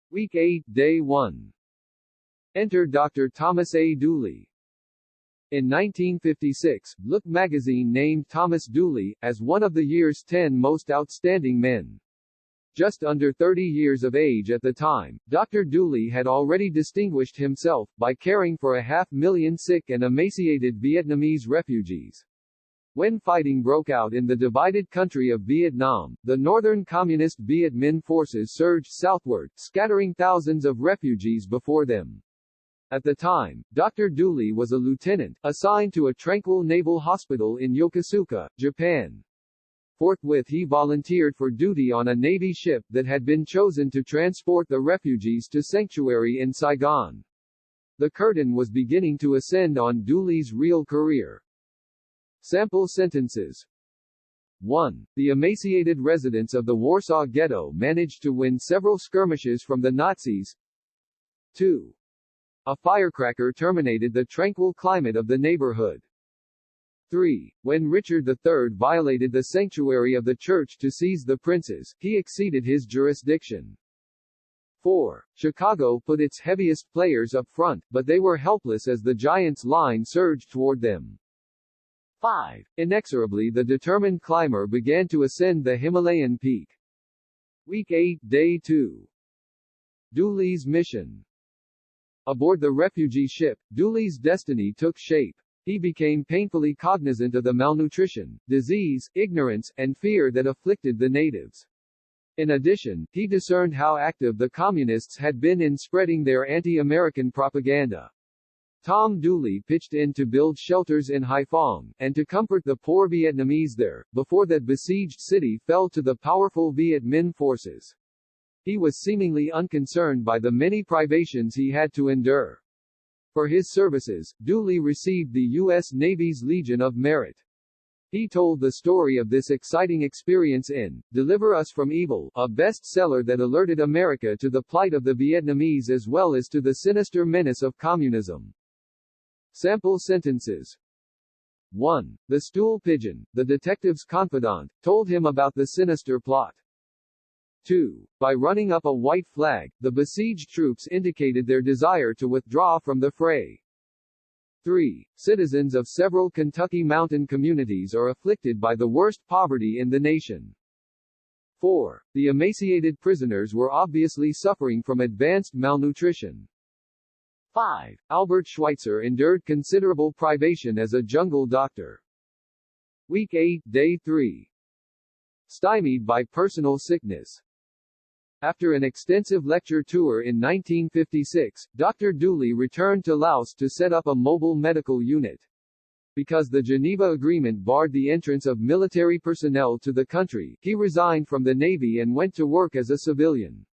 Week 8, Day 1. Enter Dr. Thomas A. Dooley. In 1956, Look magazine named Thomas Dooley as one of the year's 10 most outstanding men. Just under 30 years of age at the time, Dr. Dooley had already distinguished himself by caring for 500,000 sick and emaciated Vietnamese refugees. When fighting broke out in the divided country of Vietnam, the Northern Communist Viet Minh forces surged southward, scattering thousands of refugees before them. At the time, Dr. Dooley was a lieutenant, assigned to a tranquil naval hospital in Yokosuka, Japan. Forthwith he volunteered for duty on a Navy ship that had been chosen to transport the refugees to sanctuary in Saigon. The curtain was beginning to ascend on Dooley's real career. Sample sentences. 1. The emaciated residents of the Warsaw Ghetto managed to win several skirmishes from the Nazis. 2. A firecracker terminated the tranquil climate of the neighborhood. 3. When Richard III violated the sanctuary of the church to seize the princes, he exceeded his jurisdiction. 4. Chicago put its heaviest players up front, but they were helpless as the Giants' line surged toward them. 5. Inexorably the determined climber began to ascend the Himalayan peak. Week 8, Day 2. Dooley's mission. Aboard the refugee ship, Dooley's destiny took shape. He became painfully cognizant of the malnutrition, disease, ignorance, and fear that afflicted the natives. In addition, he discerned how active the communists had been in spreading their anti-American propaganda. Tom Dooley pitched in to build shelters in Haiphong, and to comfort the poor Vietnamese there, before that besieged city fell to the powerful Viet Minh forces. He was seemingly unconcerned by the many privations he had to endure. For his services, Dooley received the U.S. Navy's Legion of Merit. He told the story of this exciting experience in Deliver Us from Evil, a bestseller that alerted America to the plight of the Vietnamese as well as to the sinister menace of communism. Sample sentences. 1. The stool pigeon, the detective's confidant, told him about the sinister plot. 2. By running up a white flag, the besieged troops indicated their desire to withdraw from the fray. 3. Citizens of several Kentucky mountain communities are afflicted by the worst poverty in the nation. 4. The emaciated prisoners were obviously suffering from advanced malnutrition. 5. Albert Schweitzer endured considerable privation as a jungle doctor. Week 8, Day 3. Stymied by personal sickness. After an extensive lecture tour in 1956, Dr. Dooley returned to Laos to set up a mobile medical unit. Because the Geneva Agreement barred the entrance of military personnel to the country, he resigned from the Navy and went to work as a civilian.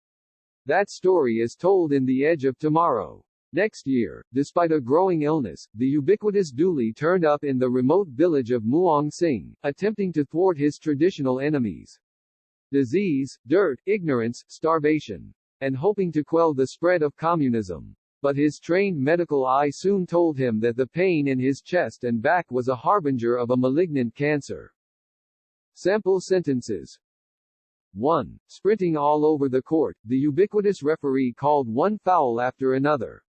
That story is told in The Edge of Tomorrow. Next year, despite a growing illness, the ubiquitous Dooley turned up in the remote village of Muang Sing, attempting to thwart his traditional enemies. Disease, dirt, ignorance, starvation, and hoping to quell the spread of communism. But his trained medical eye soon told him that the pain in his chest and back was a harbinger of a malignant cancer. Sample sentences. 1. Sprinting all over the court, the ubiquitous referee called one foul after another.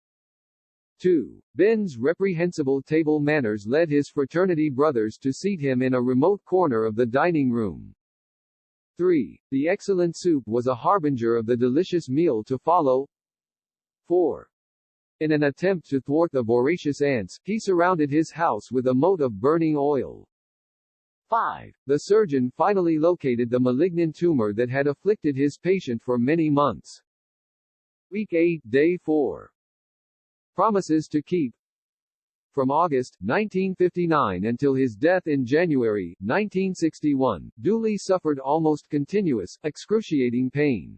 2. Ben's reprehensible table manners led his fraternity brothers to seat him in a remote corner of the dining room. 3. The excellent soup was a harbinger of the delicious meal to follow. 4. In an attempt to thwart the voracious ants, he surrounded his house with a moat of burning oil. 5. The surgeon finally located the malignant tumor that had afflicted his patient for many months. Week 8, Day 4. Promises to keep. From August 1959 until his death in January 1961, Dooley suffered almost continuous, excruciating pain.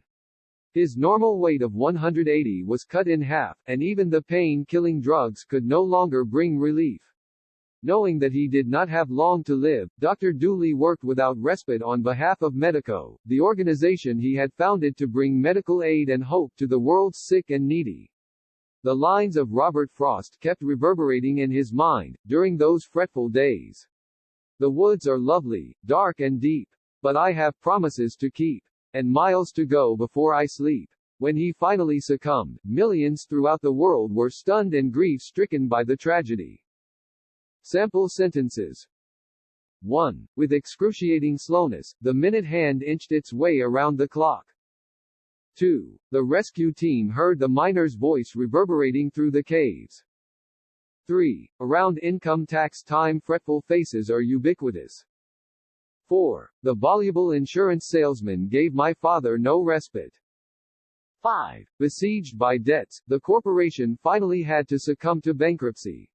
His normal weight of 180 was cut in half, and even the pain-killing drugs could no longer bring relief. Knowing that he did not have long to live, Dr. Dooley worked without respite on behalf of Medico, the organization he had founded to bring medical aid and hope to the world's sick and needy. The lines of Robert Frost kept reverberating in his mind, during those fretful days. The woods are lovely, dark and deep. But I have promises to keep. And miles to go before I sleep. When he finally succumbed, millions throughout the world were stunned and grief-stricken by the tragedy. Sample sentences. 1. With excruciating slowness, the minute hand inched its way around the clock. 2. The rescue team heard the miner's voice reverberating through the caves. 3. Around income tax time, fretful faces are ubiquitous. 4. The voluble insurance salesman gave my father no respite. 5. Besieged by debts, the corporation finally had to succumb to bankruptcy.